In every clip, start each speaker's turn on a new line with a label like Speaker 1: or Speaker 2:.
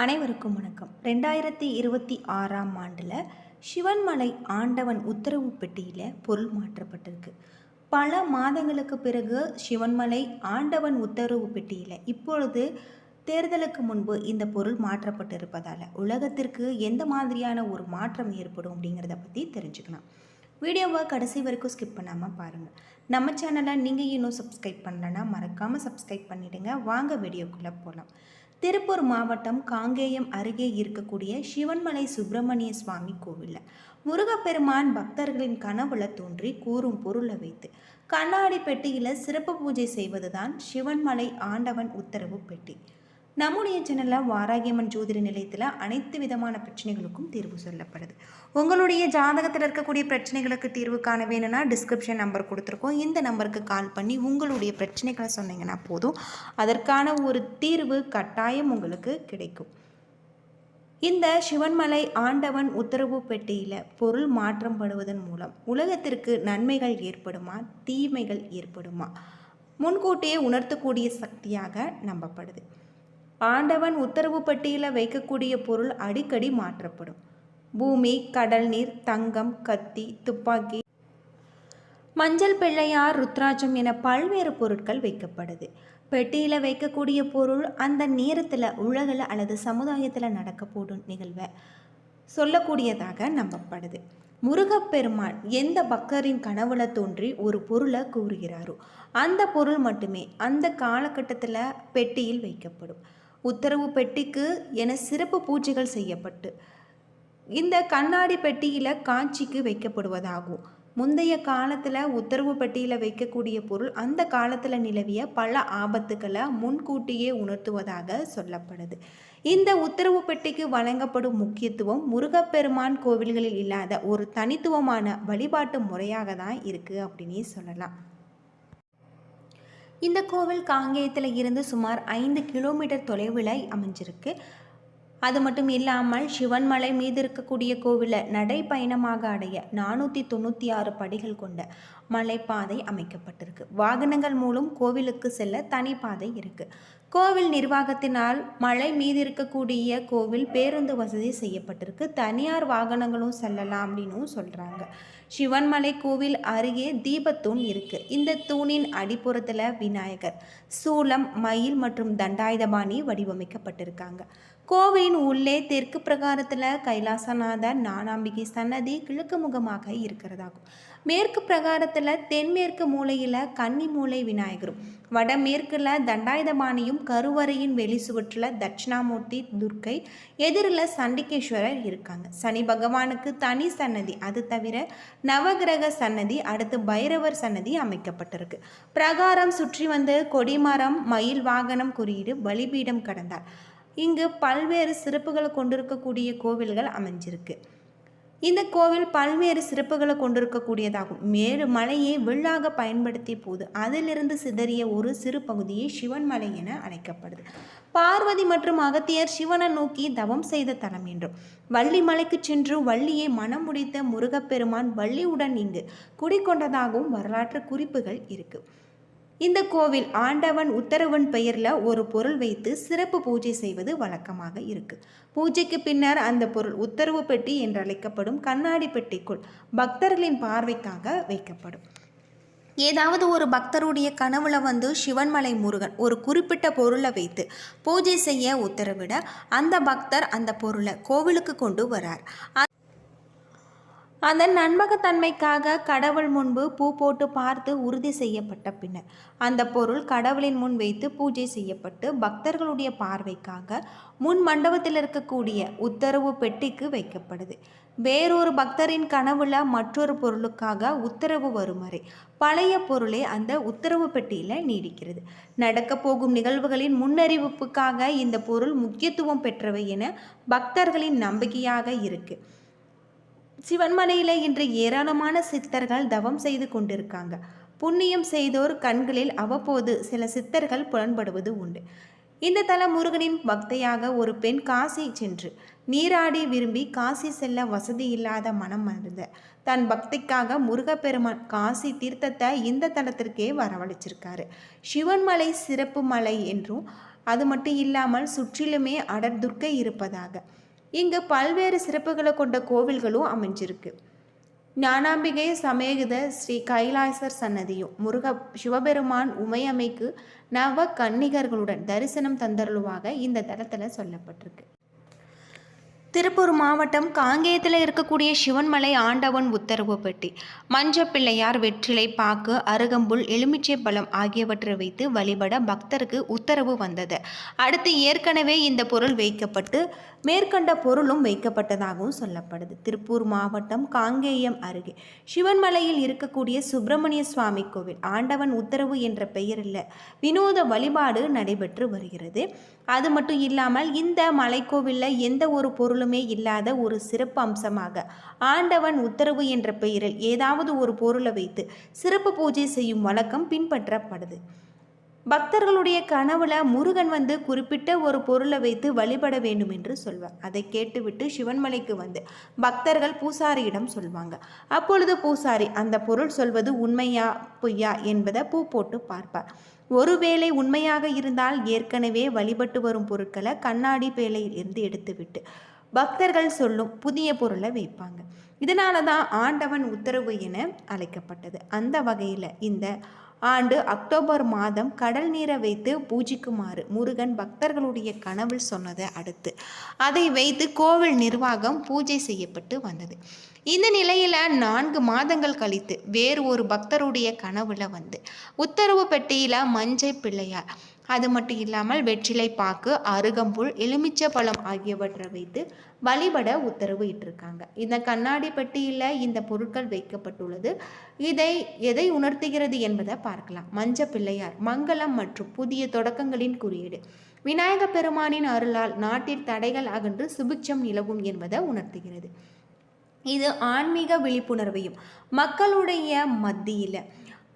Speaker 1: அனைவருக்கும் வணக்கம். 2026ஆம் ஆண்டில் சிவன்மலை ஆண்டவன் உத்தரவு பெட்டியில் பொருள் மாற்றப்பட்டிருக்கு. பல மாதங்களுக்கு பிறகு சிவன்மலை ஆண்டவன் உத்தரவு பெட்டியில் இப்பொழுது தேர்தலுக்கு முன்பு இந்த பொருள் மாற்றப்பட்டிருப்பதால் உலகத்திற்கு எந்த மாதிரியான ஒரு மாற்றம் ஏற்படும் அப்படிங்கிறத பற்றி தெரிஞ்சுக்கலாம். வீடியோவை கடைசி வரைக்கும் ஸ்கிப் பண்ணாமல் பாருங்கள். நம்ம சேனலை நீங்கள் இன்னும் சப்ஸ்கிரைப் பண்ணலன்னா மறக்காமல் சப்ஸ்கிரைப் பண்ணிவிடுங்க. வாங்க வீடியோக்குள்ளே போகலாம். திருப்பூர் மாவட்டம் காங்கேயம் அருகே இருக்கக்கூடிய சிவன்மலை சுப்பிரமணிய சுவாமி கோவிலில் முருகப்பெருமான் பக்தர்களின் கனவுல தோன்றி கூறும் பொருளை வைத்து கண்ணாடி பெட்டியில் சிறப்பு பூஜை செய்வதுதான் சிவன்மலை ஆண்டவன் உத்தரவு பெட்டி. நம்முடைய சேனலில் வாராகியம்மன் ஜோதிட நிலையத்தில் அனைத்து விதமான பிரச்சனைகளுக்கும் தீர்வு சொல்லப்படுது. உங்களுடைய ஜாதகத்தில் இருக்கக்கூடிய பிரச்சனைகளுக்கு தீர்வு காண வேணும்னா டிஸ்கிரிப்ஷன் நம்பர் கொடுத்துருக்கோம். இந்த நம்பருக்கு கால் பண்ணி உங்களுடைய பிரச்சனைகளை சொன்னீங்கன்னா போதும், அதற்கான ஒரு தீர்வு கட்டாயம் உங்களுக்கு கிடைக்கும். இந்த சிவன்மலை ஆண்டவன் உத்தரவு பெட்டியில் பொருள் மாற்றம் படுவதன் மூலம் உலகத்திற்கு நன்மைகள் ஏற்படுமா தீமைகள் ஏற்படுமா முன்கூட்டியே உணர்த்தக்கூடிய சக்தியாக நம்பப்படுது. ஆண்டவன் உத்தரவு பட்டியலில் வைக்கக்கூடிய பொருள் அடிக்கடி மாற்றப்படும். பூமி, கடல் நீர், தங்கம், கத்தி, துப்பாக்கி, மஞ்சள் பிள்ளையார், ருத்ராட்சம் என பல்வேறு பொருட்கள் வைக்கப்படுது. பெட்டியில் வைக்கக்கூடிய பொருள் அந்த நேரத்தில் உலகில் அல்லது சமுதாயத்தில் நடக்க போடும் நிகழ்வை சொல்லக்கூடியதாக நம்பப்படுது. முருகப்பெருமான் எந்த பக்தரின் கனவுல தோன்றி ஒரு பொருளை கூறுகிறாரோ அந்த பொருள் மட்டுமே அந்த காலகட்டத்தில் பெட்டியில் வைக்கப்படும். உத்தரவு பெட்டிக்கு என சிறப்பு பூஜைகள் செய்யப்பட்டு இந்த கண்ணாடி பெட்டியில் காட்சிக்கு வைக்கப்படுவதாகும். முந்தைய காலத்தில் உத்தரவு பெட்டியில் வைக்கக்கூடிய பொருள் அந்த காலத்தில் நிலவிய பல ஆபத்துக்களை முன்கூட்டியே உணர்த்துவதாக சொல்லப்படுது. இந்த உத்தரவு பெட்டிக்கு வழங்கப்படும் முக்கியத்துவம் முருகப்பெருமான் கோவில்களில் இல்லாத ஒரு தனித்துவமான வழிபாட்டு முறையாக தான் இருக்குது அப்படின்னே சொல்லலாம். இந்த கோவில் காங்கேயத்தில் இருந்து சுமார் 5 கிலோமீட்டர் தொலைவில் அமைஞ்சிருக்கு. அது மட்டும் இல்லாமல் சிவன்மலை மீது இருக்கக்கூடிய கோவிலில் நடைப்பயணமாக அடைய 496 படிகள் கொண்ட மலைப்பாதை அமைக்கப்பட்டிருக்கு. வாகனங்கள் மூலம் கோவிலுக்கு செல்ல தனி பாதை இருக்குது. கோவில் நிர்வாகத்தினால் மலை மீது இருக்கக்கூடிய கோவில் பேருந்து வசதி செய்யப்பட்டிருக்கு. தனியார் வாகனங்களும் செல்லலாம் அப்படின்னு சொல்கிறாங்க. சிவன்மலை கோவில் அருகே தீபத்தூண் இருக்குது. இந்த தூணின் அடிப்புறத்தில் விநாயகர், சூலம், மயில் மற்றும் தண்டாயுதபாணி வடிவமைக்கப்பட்டிருக்காங்க. கோவிலின் உள்ளே தெற்கு பிரகாரத்தில் கைலாசநாதர், ஞானாம்பிகை சன்னதி கிழக்கு முகமாக இருக்கிறதாகும். மேற்கு பிரகாரத்தில் தென்மேற்கு மூலையில் கன்னி மூலை விநாயகரும், வடமேற்கில் தண்டாயுதபாணியும், கருவறையின் வெளி சுவற்றில் தட்சிணாமூர்த்தி துர்க்கை, எதிரில் சண்டிகேஸ்வரர் இருக்காங்க. சனி பகவானுக்கு தனி சன்னதி, அது தவிர நவகிரக சன்னதி, அடுத்து பைரவர் சன்னதி அமைக்கப்பட்டிருக்கு. பிரகாரம் சுற்றி வந்து கொடிமரம், மயில் வாகனம் குறியீடு, பலிபீடம் கடந்தார். இங்கு பல்வேறு சிறப்புகளை கொண்டிருக்கக்கூடிய கோவில்கள் அமைஞ்சிருக்கு. இந்த கோவில் பல்வேறு சிறப்புகளை கொண்டிருக்கக்கூடியதாகும். மேலும் மலையை வில்லாக பயன்படுத்திய போது அதிலிருந்து சிதறிய ஒரு சிறு பகுதியை சிவன்மலை என அழைக்கப்படுது. பார்வதி மற்றும் அகத்தியர் சிவனை நோக்கி தவம் செய்த தலம் என்றும், வள்ளி மலைக்கு சென்று வள்ளியை மனம் முடித்த முருகப்பெருமான் வள்ளியுடன் இங்கு குடிக்கொண்டதாகவும் வரலாற்று குறிப்புகள் இருக்கு. இந்த கோவில் ஆண்டவன் உத்தரவன் பெயரில் ஒரு பொருள் வைத்து சிறப்பு பூஜை செய்வது வழக்கமாக இருக்கு. பூஜைக்கு பின்னர் அந்த பொருள் உத்தரவு பெட்டி என்று அழைக்கப்படும் கண்ணாடி பெட்டிக்குள் பக்தர்களின் பார்வைக்காக வைக்கப்படும். ஏதாவது ஒரு பக்தருடைய கனவுல வந்து சிவன்மலை முருகன் ஒரு குறிப்பிட்ட பொருளை வைத்து பூஜை செய்ய உத்தரவிட அந்த பக்தர் அந்த பொருளை கோவிலுக்கு கொண்டு வரார். அதன் நண்பகத்தன்மைக்காக கடவுள் முன்பு பூ போட்டு பார்த்து உறுதி செய்யப்பட்ட பின்னர் அந்த பொருள் கடவுளின் முன் வைத்து பூஜை செய்யப்பட்டு பக்தர்களுடைய பார்வைக்காக முன் மண்டபத்தில் இருக்கக்கூடிய உத்தரவு பெட்டிக்கு வைக்கப்படுது. வேறொரு பக்தரின் கனவுல மற்றொரு பொருளுக்காக உத்தரவு வரும் வரை பழைய பொருளே அந்த உத்தரவு பெட்டியில் நீடிக்கிறது. நடக்க போகும் நிகழ்வுகளின் முன்னறிவிப்புக்காக இந்த பொருள் முக்கியத்துவம் பெற்றவை என பக்தர்களின் நம்பிக்கையாக இருக்கு. சிவன்மலையில் இன்று ஏராளமான சித்தர்கள் தவம் செய்து கொண்டிருக்காங்க. புண்ணியம் செய்தோர் கண்களில் அவ்வப்போது சில சித்தர்கள் புலன்படுவது உண்டு. இந்த தல முருகனின் பக்தையாக ஒரு பெண் காசி சென்று நீராடி விரும்பி காசி செல்ல வசதி இல்லாத மனம் மறந்த தன் பக்திக்காக முருகப்பெருமான் காசி தீர்த்தத்தை இந்த தலத்திற்கே வரவழைச்சிருக்காரு. சிவன்மலை சிறப்பு மலை என்றும் அது மட்டும் இல்லாமல் சுற்றிலுமே அடர் துர்க்கை இருப்பதாக. இங்கு பல்வேறு சிறப்புகளை கொண்ட கோவில்களும் அமைஞ்சிருக்கு. ஞானாம்பிகை சமேத ஸ்ரீ கைலாசர் சன்னதியும் சிவபெருமான் உமையம்மைக்கு நவ கன்னிகர்களுடன் தரிசனம் தந்தருளுவாக இந்த தலத்தில் சொல்லப்பட்டிருக்கு. திருப்பூர் மாவட்டம் காங்கேயத்தில் இருக்கக்கூடிய சிவன்மலை ஆண்டவன் உத்தரவு பெட்டி மஞ்சப்பிள்ளையார், வெற்றிலை பாக்கு, அருகம்புல், எலுமிச்சை பழம் ஆகியவற்றை வைத்து வழிபட பக்தருக்கு உத்தரவு வந்தது. அடுத்து ஏற்கனவே இந்த பொருள் வைக்கப்பட்டு மேற்கண்ட பொருளும் வைக்கப்பட்டதாகவும் சொல்லப்படுது. திருப்பூர் மாவட்டம் காங்கேயம் அருகே சிவன்மலையில் இருக்கக்கூடிய சுப்பிரமணிய சுவாமி கோவில் ஆண்டவன் உத்தரவு என்ற பெயரில் வினோத வழிபாடு நடைபெற்று வருகிறது. அது மட்டும் இல்லாமல் இந்த மலைக்கோவிலில் எந்த ஒரு பொருளுமே இல்லாத ஒரு சிறப்பு அம்சமாக ஆண்டவன் உத்தரவு என்ற பெயரில் ஏதாவது ஒரு பொருளை வைத்து சிறப்பு பூஜை செய்யும் வழக்கம் பின்பற்றப்படுது. பக்தர்களுடைய கனவுல முருகன் வந்து குறிப்பிட்ட ஒரு பொருளை வைத்து வழிபட வேண்டும் என்று சொல்வார். அதை கேட்டுவிட்டு சிவன்மலைக்கு வந்து பக்தர்கள் பூசாரியிடம் சொல்வாங்க. அப்பொழுது பூசாரி அந்த பொருள் சொல்வது உண்மையா பொய்யா என்பதை பூ போட்டு பார்ப்பார். ஒருவேளை உண்மையாக இருந்தால் ஏற்கனவே வழிபட்டு வரும் பொருட்களை கண்ணாடி பேழையில் இருந்து எடுத்துவிட்டு பக்தர்கள் சொல்லும் புதிய பொருளை வைப்பாங்க. இதனால தான் ஆண்டவன் உத்தரவு என அழைக்கப்பட்டது. அந்த வகையில் இந்த ஆண்டு அக்டோபர் மாதம் கடல் நீரை வைத்து பூஜிக்குமாறு முருகன் பக்தர்களுடைய கனவில் சொன்னதை அடுத்து அதை வைத்து கோவில் நிர்வாகம் பூஜை செய்யப்பட்டு வந்தது. இந்த நிலையில் 4 மாதங்கள் கழித்து வேறு ஒரு பக்தருடைய கனவுல வந்து உத்தரவு பெட்டியில் மஞ்சை பிள்ளையார், அது மட்டும் இல்லாமல் வெற்றிலை பாக்கு, அருகம்புல், எலுமிச்சை பழம் ஆகியவற்றை வைத்து வழிபட உத்தரவு இட்டிருக்காங்க. இந்த கண்ணாடி பெட்டியில் இந்த பொருட்கள் வைக்கப்பட்டுள்ளது. எதை உணர்த்துகிறது என்பதை பார்க்கலாம். மஞ்ச பிள்ளையார் மங்களம் மற்றும் புதிய தொடக்கங்களின் குறியீடு. விநாயக பெருமானின் அருளால் நாட்டில் தடைகள் அகன்று சுபிட்சம் நிலவும் என்பதை உணர்த்துகிறது. இது ஆன்மீக விழிப்புணர்வையும் மக்களுடைய மத்தியில்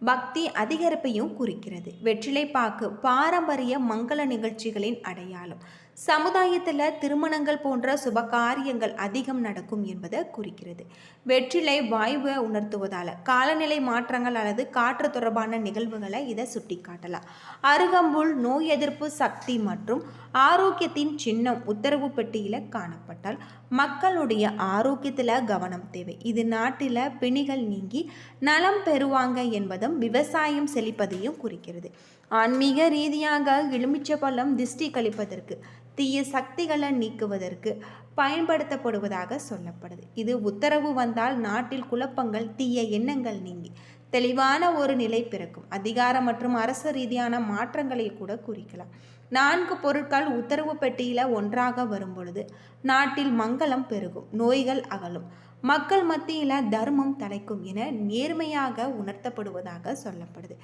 Speaker 1: பக்தி அதிகரிப்பையும் குறிக்கிறது. வெற்றிலை பாக்கு பாரம்பரிய மங்கள நிகழ்ச்சிகளின் அடையாளம். சமுதாயத்தில் திருமணங்கள் போன்ற சுபகாரியங்கள் அதிகம் நடக்கும் என்பதை குறிக்கிறது. வெற்றிலை வாயுவை உணர்த்துவதால் காலநிலை மாற்றங்கள் அல்லது காற்று தொடர்பான நிகழ்வுகளை இதை சுட்டி காட்டலாம். அருகம்புல் நோய் எதிர்ப்பு சக்தி மற்றும் ஆரோக்கியத்தின் சின்னம் உத்தரவு பெட்டியில் காணப்பட்டால் மக்களுடைய ஆரோக்கியத்தில் கவனம் தேவை. இது நாட்டில் பிணிகள் நீங்கி நலம் பெறுவாங்க என்பதும் விவசாயம் செழிப்பதையும் குறிக்கிறது. ஆன்மீக ரீதியாக எலுமிச்சை பழம் திஷ்டி கழிப்பதற்கு, தீய சக்திகளை நீக்குவதற்கு பயன்படுத்தப்படுவதாக சொல்லப்படுது. இது உத்தரவு வந்தால் நாட்டில் குழப்பங்கள், தீய எண்ணங்கள் நீங்கி தெளிவான ஒரு நிலை பிறக்கும். அதிகார மற்றும் அரசு ரீதியான மாற்றங்களை கூட குறிக்கலாம். 4 பொருட்கள் உத்தரவு பெட்டியில் ஒன்றாக வரும் பொழுது நாட்டில் மங்களம் பெருகும், நோய்கள் அகலும், மக்கள் மத்தியில் தர்மம் தலைக்கும் என நேர்மையாக உணர்த்தப்படுவதாக சொல்லப்படுது.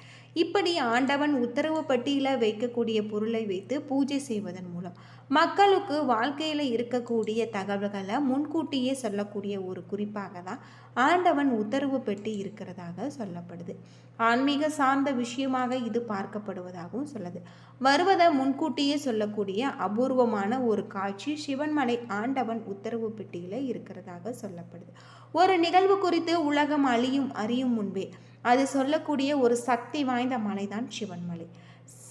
Speaker 1: இப்படி ஆண்டவன் உத்தரவு பட்டியலில் வைக்கக்கூடிய பொருளை வைத்து பூஜை செய்வதன் மூலம் மக்களுக்கு வாழ்க்கையில் இருக்கக்கூடிய தகவல்களை முன்கூட்டியே சொல்லக்கூடிய ஒரு குறிப்பாக தான் ஆண்டவன் உத்தரவு பெட்டி இருக்கிறதாக சொல்லப்படுது. ஆன்மீக சார்ந்த விஷயமாக இது பார்க்கப்படுவதாகவும் சொல்லுது. வருவதை முன்கூட்டியே சொல்லக்கூடிய அபூர்வமான ஒரு காட்சி சிவன்மலை ஆண்டவன் உத்தரவு பெட்டியில் இருக்கிறதாக சொல்லப்படுது. ஒரு நிகழ்வு குறித்து உலகம் அறியும் முன்பே அது சொல்லக்கூடிய ஒரு சக்தி வாய்ந்த மலைதான் சிவன்மலை.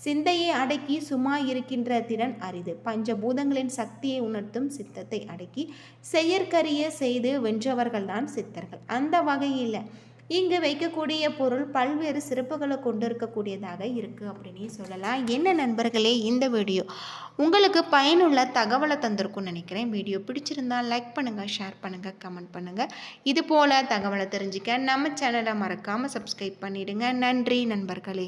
Speaker 1: சிந்தையை அடக்கி சும்மா இருக்கின்ற திறன் அரிது. பஞ்சபூதங்களின் சக்தியை உணர்த்தும் சித்தத்தை அடக்கி செயற்கரிய செய்து வென்றவர்கள்தான் சித்தர்கள். அந்த வகையில் இங்கு வைக்கக்கூடிய பொருள் பல்வேறு சிறப்புகளை கொண்டிருக்கக்கூடியதாக இருக்குது அப்படின்னு சொல்லலாம். என்ன நண்பர்களே, இந்த வீடியோ உங்களுக்கு பயனுள்ள தகவலை தந்திருக்கும்னு நினைக்கிறேன். வீடியோ பிடிச்சிருந்தால் லைக் பண்ணுங்கள், ஷேர் பண்ணுங்கள், கமெண்ட் பண்ணுங்கள். இது போல் தகவலை தெரிஞ்சுக்க நம்ம சேனலை மறக்காமல் சப்ஸ்கிரைப் பண்ணிவிடுங்க. நன்றி நண்பர்களே.